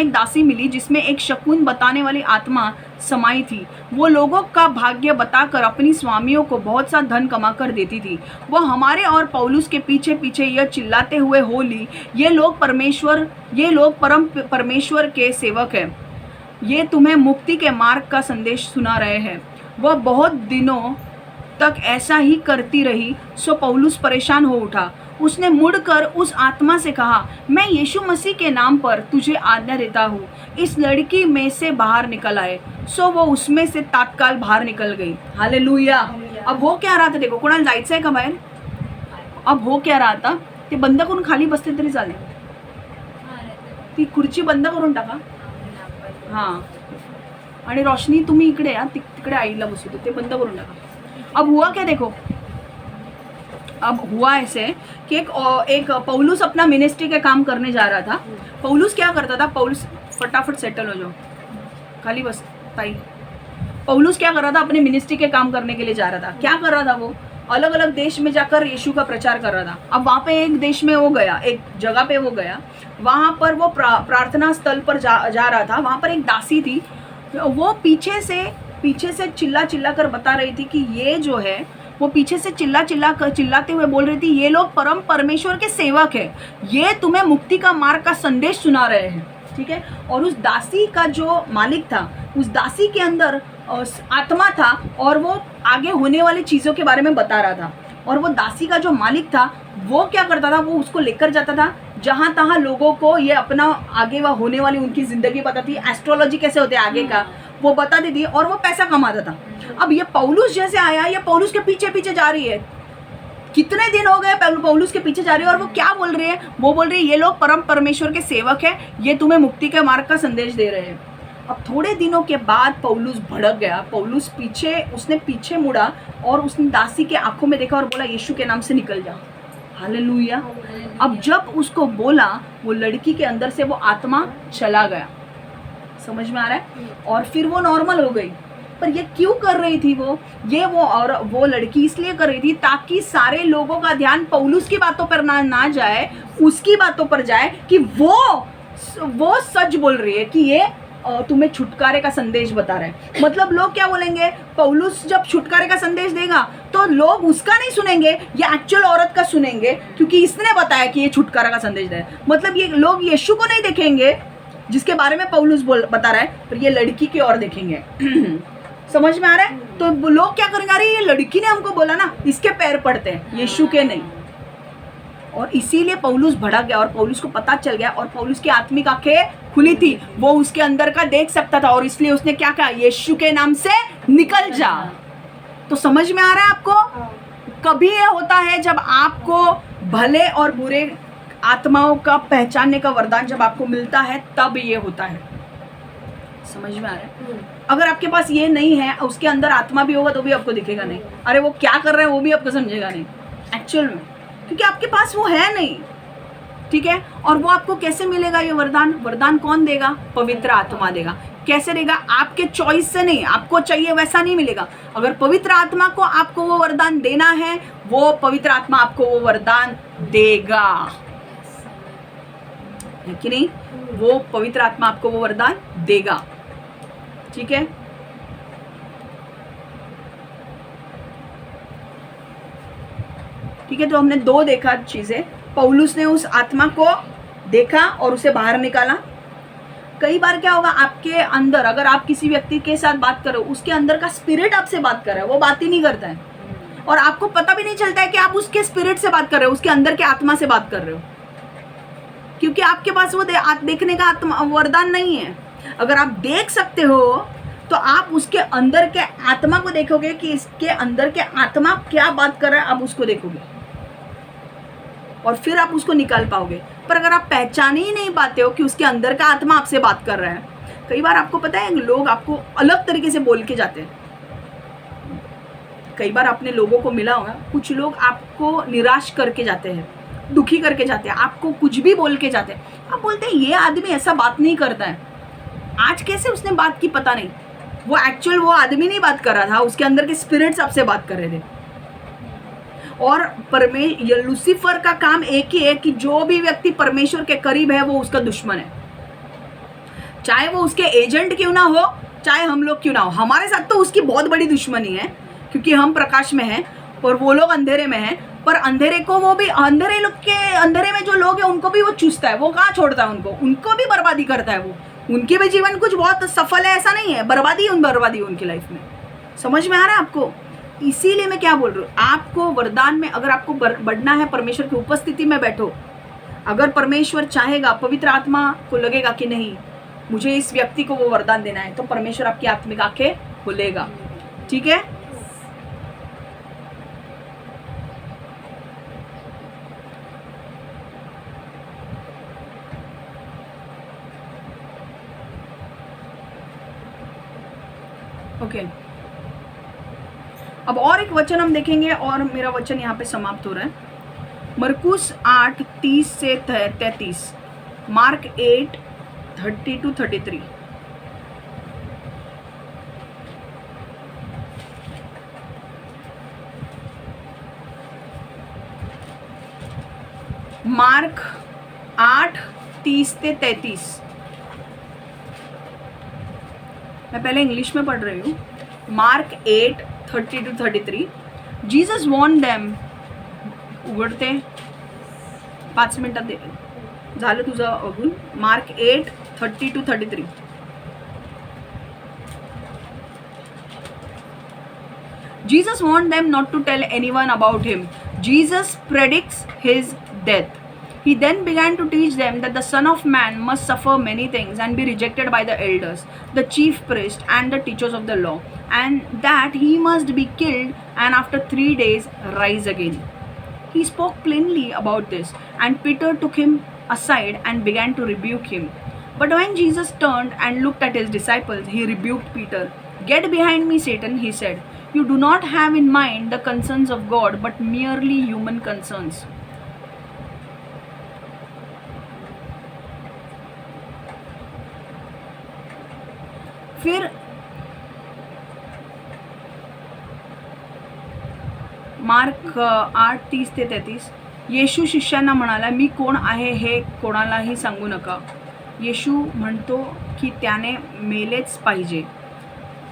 दासी मिली जिसमें एक शकुन बताने वाली आत्मा समाई थी। वो लोगों का भाग्य बताकर अपनी स्वामियों को बहुत सा धन कमा कर देती थी। वह हमारे और पौलुस के पीछे पीछे यह चिल्लाते हुए होली, ये लोग परम परमेश्वर के सेवक हैं, ये तुम्हें मुक्ति के मार्ग का संदेश सुना रहे हैं। वह बहुत दिनों तक ऐसा ही करती रही, सो पौलुस परेशान हो उठा। उसने मुड़कर उस आत्मा से कहा, "मैं यीशु मसीह के नाम पर तुझे आज्ञा देता हूँ, इस लड़की में से बाहर निकल आए।" सो वो उसमें से तात्काल बाहर निकल गई। हालेलुया। अब हो क्या रहा था, देखो, कोणाला जायचं आहे का बाहेर? अब हो क्या रहा था, ते बंद करून खाली बसते तरी चालेल, ती खुर्ची बंद करून टाका। हां, आणि रोशनी तुम्ही इकडे या, तिकडे आईला बसू दे, ते बंद करून टाका। अब हुआ क्या, देखो, अब हुआ ऐसे कि एक पौलुस अपना मिनिस्ट्री का काम करने जा रहा था। पौलुस क्या करता था, पौलुस फटाफट सेटल हो जाओ, खाली बस ताई। पौलुस क्या कर रहा था, अपने मिनिस्ट्री के काम करने के लिए जा रहा था। क्या कर रहा था, वो अलग अलग देश में जाकर यीशु का प्रचार कर रहा था। अब वहाँ पे एक देश में वो गया, एक जगह पे वो गया, वहाँ पर वो प्रार्थना स्थल पर जा रहा था। वहाँ पर एक दासी थी, वो पीछे से चिल्ला कर बता रही थी कि ये जो है, वो पीछे से चिल्लाते हुए बोल रही थी, ये लोग परम परमेश्वर के सेवक है, ये तुम्हें मुक्ति का मार्ग का संदेश सुना रहे हैं, ठीक है। और उस दासी का जो मालिक था, उस दासी के अंदर आत्मा था और वो आगे होने वाली चीज़ों के बारे में बता रहा था। और वो दासी का जो मालिक था, वो क्या करता था, वो उसको लेकर जाता था जहाँ तहाँ लोगों को ये अपना आगे वह होने वाली उनकी ज़िंदगी बताती, एस्ट्रोलॉजी कैसे होते हैं आगे का वो बता देती, और वो पैसा कमाता था। अब ये पौलुस जैसे आया, ये पौलुस के पीछे पीछे जा रही है, कितने दिन हो गए पौलुस के पीछे जा रही है, और वो क्या बोल रही है, वो बोल रही है, ये लोग परम परमेश्वर के सेवक है, ये तुम्हें मुक्ति के मार्ग का संदेश दे रहे हैं। अब थोड़े दिनों के बाद पौलुस भड़क गया। पौलुस उसने पीछे मुड़ा और उसने दासी के आंखों में देखा और बोला, यीशु के नाम से निकल जा। हालेलुया। अब जब उसको बोला, वो लड़की के अंदर से वो आत्मा चला गया। समझ में आ रहा है? और फिर वो नॉर्मल हो गई। पर ये क्यों कर रही थी वो और वो लड़की इसलिए कर रही थी ताकि सारे लोगों का ध्यान पौलुस की बातों पर ना जाए, उसकी बातों पर जाए कि वो सच बोल रही है, कि ये तुम्हें छुटकारे का संदेश बता रहा है। मतलब लोग क्या बोलेंगे, पौलुस जब छुटकारे का संदेश देगा तो लोग उसका नहीं सुनेंगे, ये एक्चुअल औरत का सुनेंगे, क्योंकि इसने बताया कि ये छुटकारा का संदेश दे। मतलब ये लोग यीशु को नहीं देखेंगे जिसके बारे में पौलुस बता रहा है, पर ये लड़की की ओर देखेंगे। समझ में आ रहा है? तो लोग क्या करेंगे, अरे ये लड़की ने हमको बोला ना, इसके पैर पड़ते हैं, यीशु के नहीं। और इसीलिए पौलुस भड़क गया और पौलुस को पता चल गया और पौलुस की आत्मिक आंखें खुली थी, वो उसके अंदर का देख सकता था और इसलिए उसने क्या कहा, यीशु के नाम से निकल जा। तो समझ में आ रहा है आपको? कभी ये होता है जब आपको भले और बुरे आत्माओं का पहचानने का वरदान जब आपको मिलता है, तब ये होता है। समझ में आ रहा है? अगर आपके पास ये नहीं है, उसके अंदर आत्मा भी होगा तो भी आपको दिखेगा नहीं, अरे वो क्या कर रहे हैं वो भी आपको समझेगा नहीं एक्चुअल में, क्योंकि आपके पास वो है नहीं। ठीक है? और वो आपको कैसे मिलेगा ये वरदान? वरदान कौन देगा? पवित्र आत्मा देगा। कैसे देगा? आपके चॉइस से नहीं, आपको चाहिए वैसा नहीं मिलेगा। अगर पवित्र आत्मा को आपको वो वरदान देना है, वो पवित्र आत्मा आपको वो वरदान देगा, है कि नहीं? वो पवित्र आत्मा आपको वो वरदान देगा। ठीक है? ठीक है, तो हमने दो देखा चीजें। पौलुस ने उस आत्मा को देखा और उसे बाहर निकाला। कई बार क्या होगा आपके अंदर, अगर आप किसी व्यक्ति के साथ बात करो, उसके अंदर का स्पिरिट आपसे बात कर रहा है, वो बात ही नहीं करता है और आपको पता भी नहीं चलता है कि आप उसके स्पिरिट से बात कर रहे हो, उसके अंदर के आत्मा से बात कर रहे हो, क्योंकि आपके पास वो देखने का आत्मा वरदान नहीं है। अगर आप देख सकते हो तो आप उसके अंदर के आत्मा को देखोगे कि इसके अंदर के आत्मा क्या बात कर रहा है, आप उसको देखोगे और फिर आप उसको निकाल पाओगे। पर अगर आप पहचान ही नहीं पाते हो कि उसके अंदर का आत्मा आपसे बात कर रहा है, कई बार आपको पता है लोग आपको अलग तरीके से बोल के जाते हैं। कई बार आपने लोगों को मिला होगा, कुछ लोग आपको निराश करके जाते हैं, दुखी करके जाते हैं, आपको कुछ भी बोल के जाते हैं। आप बोलते हैं ये आदमी ऐसा बात नहीं करता है, आज कैसे उसने बात की पता नहीं। वो एक्चुअल वो आदमी नहीं बात कर रहा था, उसके अंदर के स्पिरिट्स आपसे बात कर रहे थे। और लूसीफर का काम एक ही है कि जो भी व्यक्ति परमेश्वर के करीब है वो उसका दुश्मन है, चाहे वो उसके एजेंट क्यों ना हो, चाहे हम लोग क्यों ना हो। हमारे साथ तो उसकी बहुत बड़ी दुश्मनी है क्योंकि हम प्रकाश में हैं और वो लोग अंधेरे में हैं। पर अंधेरे को वो भी अंधेरे में जो लोग हैं उनको भी वो चूसता है, वो कहाँ छोड़ता है उनको भी बर्बादी करता है। वो उनके भी जीवन कुछ बहुत सफल है ऐसा नहीं है, बर्बादी उनकी लाइफ में। समझ में आ रहा है आपको? इसीलिए मैं क्या बोल रही हूँ, आपको वरदान में अगर आपको बढ़ना है, परमेश्वर की उपस्थिति में बैठो। अगर परमेश्वर चाहेगा, पवित्र आत्मा को लगेगा कि नहीं मुझे इस व्यक्ति को वो वरदान देना है, तो परमेश्वर आपकी आत्मिक आंखें खोलेगा। ठीक है? ओके, अब और एक वचन हम देखेंगे और मेरा वचन यहाँ पे समाप्त हो रहा है। मरकुस 8:30 से 33, मार्क 8:30-33। मार्क 8:30 से 33। मैं पहले इंग्लिश में पढ़ रही हूँ। मार्क 8:30-33। जीसस वॉर्न देम, उघडते 5 मिनिटात झालं तुझं बघून। Mark 8:30-33। Jesus warned them not to tell anyone about him. Jesus predicts his death. He then began to teach them that the Son of Man must suffer many things and be rejected by the elders, the chief priests, and the teachers of the law, and that he must be killed and after 3 days rise again. He spoke plainly about this, and Peter took him aside and began to rebuke him. But when Jesus turned and looked at his disciples, he rebuked Peter. "Get behind me, Satan," he said. "You do not have in mind the concerns of God, but merely human concerns." फिर mark 8:30-33. येशू शिष्यांना म्हणाला, मी कोण आहे हे कोणालाही सांगू नका. येशू म्हणतो की त्याने मेलेच पाहिजे.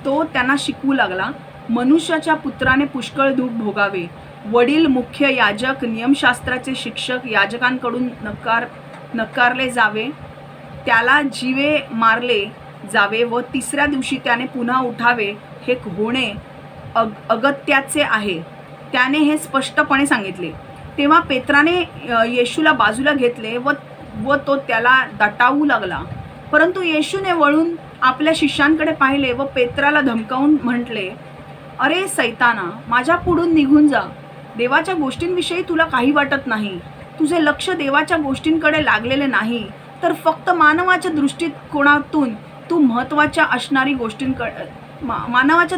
तो त्यांना शिकवू लागला, मनुष्याच्या पुत्राने पुष्कळ दुःख भोगावे, वडील, मुख्य याजक, नियमशास्त्राचे शिक्षक, याजकांकडून नकारले जावे, त्याला जीवे मारले जावे व तिसऱ्या दिवशी त्याने पुन्हा उठावे, हे होणे अगत्याचे आहे. त्याने हे स्पष्टपणे सांगितले. तेव्हा पेत्राने येशूला बाजूला घेतले व तो त्याला दटावू लागला. परंतु येशूने वळून आपल्या शिष्यांकडे पाहिले व पेत्राला धमकावून म्हटले, अरे सैताना, माझ्या पुढून निघून जा. देवाच्या गोष्टींविषयी तुला काही वाटत नाही. तुझे लक्ष देवाच्या गोष्टींकडे लागलेले नाही, तर फक्त मानवाच्या दृष्टिकोनातून तू महत्त्वाच्या असणारी मानवाच्या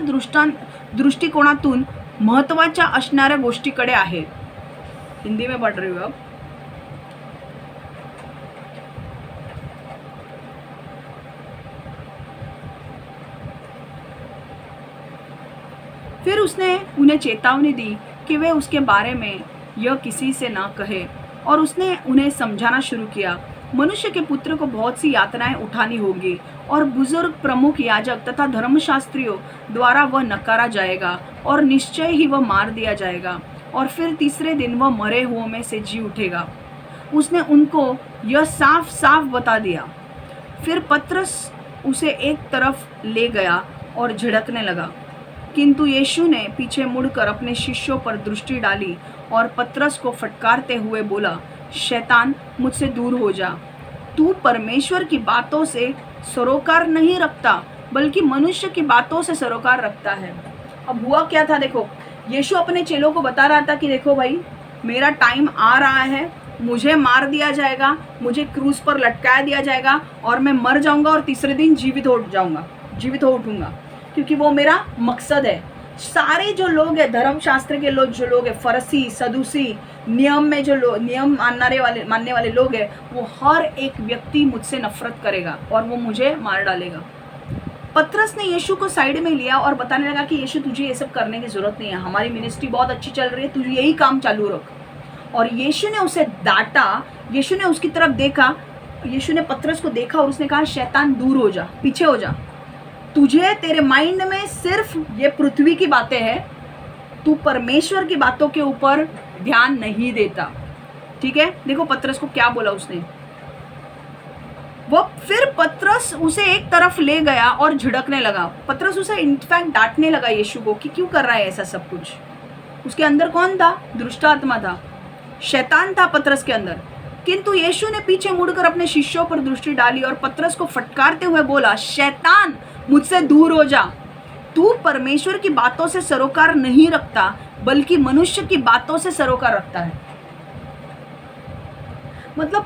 दृष्टिकोनातून महत्त्वाच्या असणाऱ्या गोष्टीकडे आहे. हिंदी में पढ़ रही हूँ अब. फिर उसने उन्हें चेतावनी दी कि वे उसके बारे में यह किसी से ना कहे, और उसने उन्हें समझाना शुरू किया, मनुष्य के पुत्र को बहुत सी यातनाएं उठानी होगी और बुजुर्ग, प्रमुख याजक तथा धर्मशास्त्रियों द्वारा वह नकारा जाएगा और निश्चय ही वह मार दिया जाएगा और फिर तीसरे दिन वह मरे हुओं में से जी उठेगा. उसने उनको यह साफ साफ बता दिया. फिर पतरस उसे एक तरफ ले गया और झिड़कने लगा, किंतु यीशु ने पीछे मुड़कर अपने शिष्यों पर दृष्टि डाली और पतरस को फटकारते हुए बोला, शैतान, मुझसे दूर हो जा. तू परमेश्वर की बातों से सरोकार नहीं रखता, बल्कि मनुष्य की बातों से सरोकार रखता है. अब हुआ क्या था, देखो, यीशु अपने चेलों को बता रहा था कि देखो भाई, मेरा टाइम आ रहा है, मुझे मार दिया जाएगा, मुझे क्रूस पर लटकाया दिया जाएगा और मैं मर जाऊंगा और तीसरे दिन जीवित हो उठूंगा, क्योंकि वो मेरा मकसद है. सारे जो लोग हैं, धर्मशास्त्र के लोग जो लोग हैं, फरसी, सदूसी, नियम में जो लोग, नियम मानने वाले लोग हैं, वो हर एक व्यक्ति मुझसे नफरत करेगा और वो मुझे मार डालेगा. पतरस ने यीशु को साइड में लिया और बताने लगा कि यीशु, तुझे ये सब करने की जरूरत नहीं है, हमारी मिनिस्ट्री बहुत अच्छी चल रही है, तुझे यही काम चालू रख. और यीशु ने उसे डांटा. यीशु ने उसकी तरफ देखा, यीशु ने पतरस को देखा और उसने कहा, शैतान, दूर हो जा, पीछे हो जा. तुझे, तेरे माइंड में सिर्फ ये पृथ्वी की बातें हैं, तू परमेश्वर की बातों के ऊपर ध्यान नहीं देता. ठीक है, देखो पतरस को क्या बोला उसने. वो फिर पतरस उसे एक तरफ ले गया और झिड़कने लगा. पतरस उसे इनफैक्ट डांटने लगा यीशु को कि क्यों कर रहा है ऐसा सब कुछ. उसके अंदर कौन था? दुष्ट आत्मा था, शैतान था पतरस के अंदर. किंतु यीशु ने पीछे मुड़कर अपने शिष्यों पर दृष्टि डाली और पतरस को फटकारते हुए बोला, शैतान, मुझसे दूर हो जा. तू परमेश्वर की बातों से सरोकार नहीं रखता, बल्कि मनुष्य की बातों से सरोकार रखता है. मतलब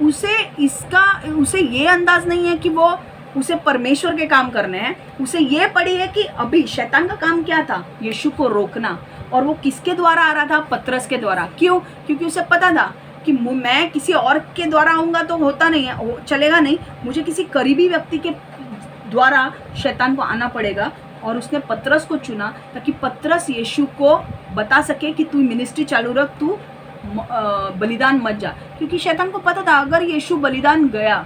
उसे ये अंदाज नहीं है कि वो उसे परमेश्वर के काम करने हैं. उसे ये पड़ी है कि अभी शैतान का काम क्या था? यीशु को रोकना. और वो किसके द्वारा आ रहा था? पतरस के द्वारा. क्यों? क्योंकि उसे पता था कि मैं किसी और के द्वारा आऊँगा तो होता नहीं है, चलेगा नहीं, मुझे किसी करीबी व्यक्ति के द्वारा शैतान को आना पड़ेगा. और उसने पतरस को चुना ताकि पतरस यीशु को बता सके कि तू मिनिस्ट्री चालू रख, तू बलिदान मत जा. क्योंकि शैतान को पता था अगर यीशु बलिदान गया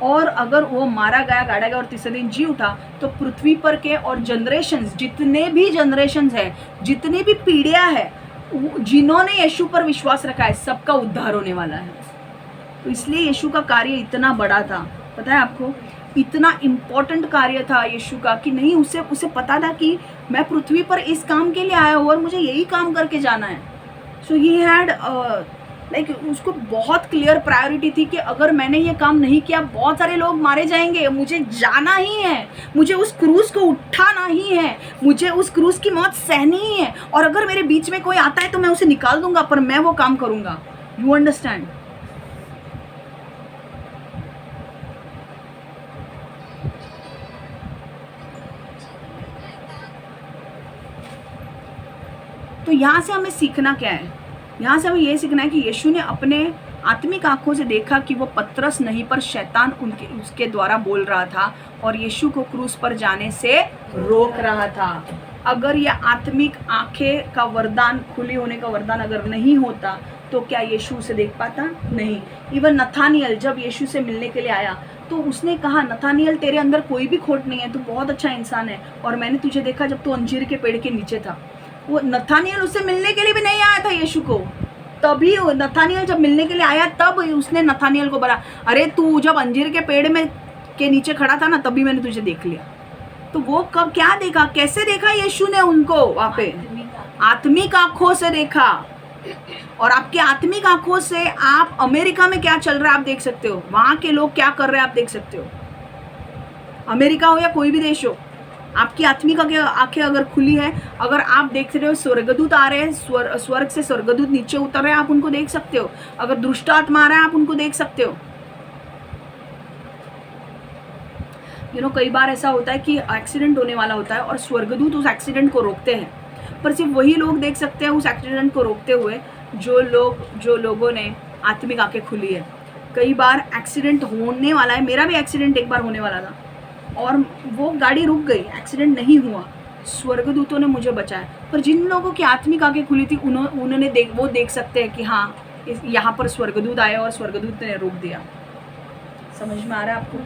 और अगर वो मारा गया, गाड़ा गया और तीसरे दिन जी उठा, तो पृथ्वी पर के और जनरेशंस, जितने भी जनरेशंस है, जितनी भी पीढ़ियाँ है, जिन्होंने यीशु पर विश्वास रखा है, सबका उद्धार होने वाला है. तो इसलिए यीशु का कार्य इतना बड़ा था. पता है आपको, इतना इम्पोर्टेंट कार्य था यीशु का कि नहीं, उसे पता था कि मैं पृथ्वी पर इस काम के लिए आया हूँ और मुझे यही काम करके जाना है. सो ही हैड लाइक, उसको बहुत क्लियर प्रायोरिटी थी कि अगर मैंने ये काम नहीं किया, बहुत सारे लोग मारे जाएंगे, मुझे जाना ही है, मुझे उस क्रूस को उठाना ही है, मुझे उस क्रूस की मौत सहनी ही है. और अगर मेरे बीच में कोई आता है तो मैं उसे निकाल दूंगा, पर मैं वो काम करूंगा. You understand? तो यहाँ से हमें सीखना क्या है? यहाँ से हमें ये सीखना है कि यीशु ने अपने आत्मिक आंखों से देखा कि वो पतरस नहीं पर शैतान उसके द्वारा बोल रहा था और यीशु को क्रूस पर जाने से रोक रहा था. अगर ये आत्मिक आंखें का वरदान, खुली होने का वरदान अगर नहीं होता तो क्या यीशु उसे देख पाता? नहीं। इवन नथानियल जब यीशु से मिलने के लिए आया तो उसने कहा, नथानियल तेरे अंदर कोई भी खोट नहीं है, तू बहुत अच्छा इंसान है और मैंने तुझे देखा जब तू अंजीर के पेड़ के नीचे था। वो नथानियल उससे मिलने के लिए भी नहीं आया था यीशु को, तभी नथानियल जब मिलने के लिए आया तब उसने नथानियल को बोला, अरे तू जब अंजीर के पेड़ में के नीचे खड़ा था ना, तभी मैंने तुझे देख लिया। तो वो कब क्या देखा, कैसे देखा यीशु ने उनको? वहाँ पे आत्मिक आंखों से देखा। और आपके आत्मिक आंखों से आप अमेरिका में क्या चल रहा है आप देख सकते हो, वहां के लोग क्या कर रहे हैं आप देख सकते हो। अमेरिका हो या कोई भी देश हो, आपकी आत्मिक आंखें अगर खुली है, अगर आप देख रहे हो स्वर्गदूत आ रहे हैं, स्वर्ग से स्वर्गदूत नीचे उतर रहे हैं, आप उनको देख सकते हो। अगर दुष्ट आत्मा आ रहा है आप उनको देख सकते हो। कई बार ऐसा होता है कि एक्सीडेंट होने वाला होता है और स्वर्गदूत उस एक्सीडेंट को रोकते हैं, पर सिर्फ वही लोग देख सकते हैं उस एक्सीडेंट को रोकते हुए जो लोगों ने आत्मिक आंखें खुली है। कई बार एक्सीडेंट होने वाला है, मेरा भी एक्सीडेंट एक बार होने वाला था और वो गाड़ी रुक गई, एक्सीडेंट नहीं हुआ, स्वर्गदूतों ने मुझे बचाया। पर जिन लोगों की आत्मिक आंखें खुली थी उन्होंने वो देख सकते हैं कि हाँ यहाँ पर स्वर्गदूत आए और स्वर्गदूत ने रोक दिया। समझ में आ रहा है आपको?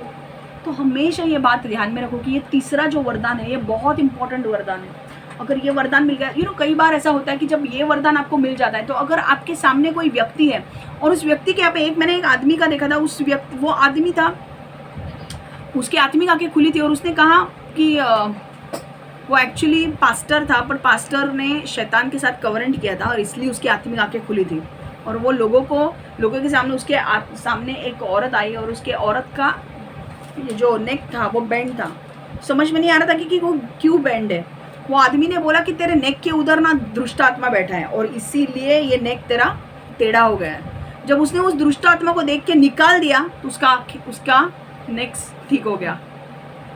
तो हमेशा ये बात ध्यान में रखो कि ये तीसरा जो वरदान है ये बहुत इंपॉर्टेंट वरदान है। अगर ये वरदान मिल गया, कई बार ऐसा होता है कि जब ये वरदान आपको मिल जाता है तो अगर आपके सामने कोई व्यक्ति है और उस व्यक्ति के यहाँ पे मैंने एक आदमी का देखा था, वो आदमी था, उसकी आत्मिक आंखें खुली थी और उसने कहा कि वो एक्चुअली पास्टर था, पर पास्टर ने शैतान के साथ कवरेंट किया था और इसलिए उसकी आत्मिक आंखें खुली थी। और वो लोगों के सामने उसके सामने एक औरत आई और उसके औरत का जो नेक था वो बैंड था। समझ में नहीं आ रहा था कि वो क्यों बैंड है। वो आदमी ने बोला कि तेरे नेक के उधर ना दुष्ट आत्मा बैठा है और इसीलिए ये नेक तेरा टेढ़ा हो गया है। जब उसने उस दुष्ट आत्मा को देख के निकाल दिया तो उसका नेक ठीक हो गया,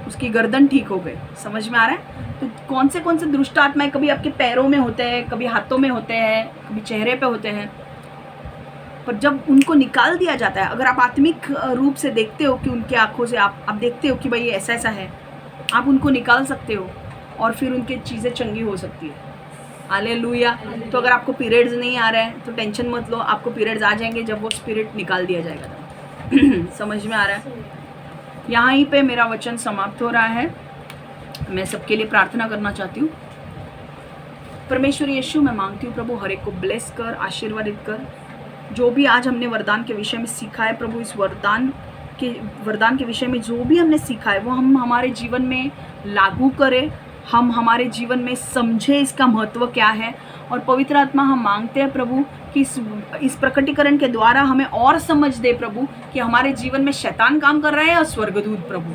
उसकी गर्दन ठीक हो गई। समझ में आ रहा है? तो कौन से दुष्ट आत्माएं कभी आपके पैरों में होते हैं, कभी हाथों में होते हैं, कभी चेहरे पे होते हैं, पर जब उनको निकाल दिया जाता है, अगर आप आत्मिक रूप से देखते हो कि उनके आंखों से आप देखते हो कि भाई ये ऐसा है, आप उनको निकाल सकते हो और फिर उनकी चीज़ें चंगी हो सकती है। हालेलुया। तो अगर आपको पीरियड्स नहीं आ रहे हैं तो टेंशन मत लो, आपको पीरियड्स आ जाएंगे जब वो स्पिरिट निकाल दिया जाएगा। समझ में आ रहा है? यहाँ ही पे मेरा वचन समाप्त हो रहा है। मैं सबके लिए प्रार्थना करना चाहती हूँ। परमेश्वर यीशु, मैं मांगती हूँ प्रभु हर एक को ब्लेस कर, आशीर्वादित कर। जो भी आज हमने वरदान के विषय में सीखा है प्रभु, इस वरदान के विषय में जो भी हमने सीखा है वो हम हमारे जीवन में लागू करें, हम हमारे जीवन में समझे इसका महत्व क्या है। और पवित्र आत्मा, हम मांगते हैं प्रभु कि इस प्रकटीकरण के द्वारा हमें और समझ दे प्रभु कि हमारे जीवन में शैतान काम कर रहा है या स्वर्गदूत। प्रभु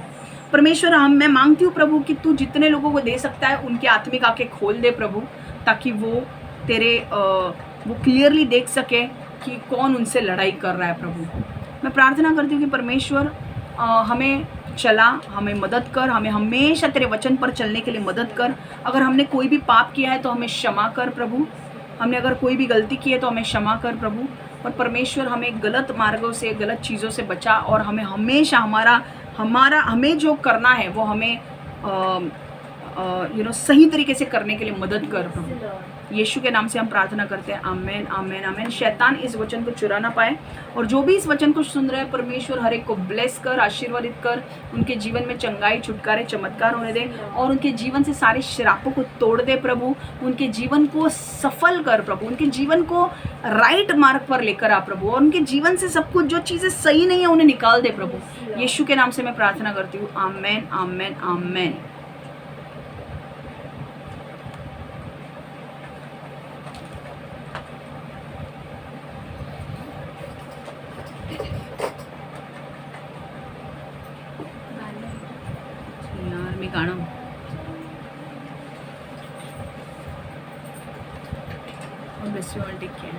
परमेश्वर, मैं मांगती हूँ प्रभु कि तू जितने लोगों को दे सकता है उनकी आत्मिक आंखें खोल दे प्रभु, ताकि वो क्लियरली देख सके कि कौन उनसे लड़ाई कर रहा है। प्रभु मैं प्रार्थना करती हूँ कि परमेश्वर हमें मदद कर, हमें हमेशा तेरे वचन पर चलने के लिए मदद कर। अगर हमने कोई भी पाप किया है तो हमें क्षमा कर प्रभु, हमने अगर कोई भी गलती की है तो हमें क्षमा कर प्रभु। और परमेश्वर, हमें गलत मार्गों से, गलत चीज़ों से बचा और हमें हमेशा हमें जो करना है वो हमें सही तरीके से करने के लिए मदद कर प्रभु। यीशु के नाम से हम प्रार्थना करते हैं, आमेन आमेन आमेन। शैतान इस वचन को चुरा ना पाए और जो भी इस वचन को सुन रहे हैं परमेश्वर हर एक को ब्लेस कर, आशीर्वादित कर, उनके जीवन में चंगाई, छुटकारे, चमत्कार होने दे और उनके जीवन से सारे श्रापों को तोड़ दे प्रभु। उनके जीवन को सफल कर प्रभु, उनके जीवन को राइट मार्ग पर लेकर आ प्रभु, और उनके जीवन से सब कुछ जो चीज़ें सही नहीं है उन्हें निकाल दे प्रभु। यीशु के नाम से मैं प्रार्थना करती हूँ, आमेन आमेन आमेन। गाना और बेस्ट टेक केयर।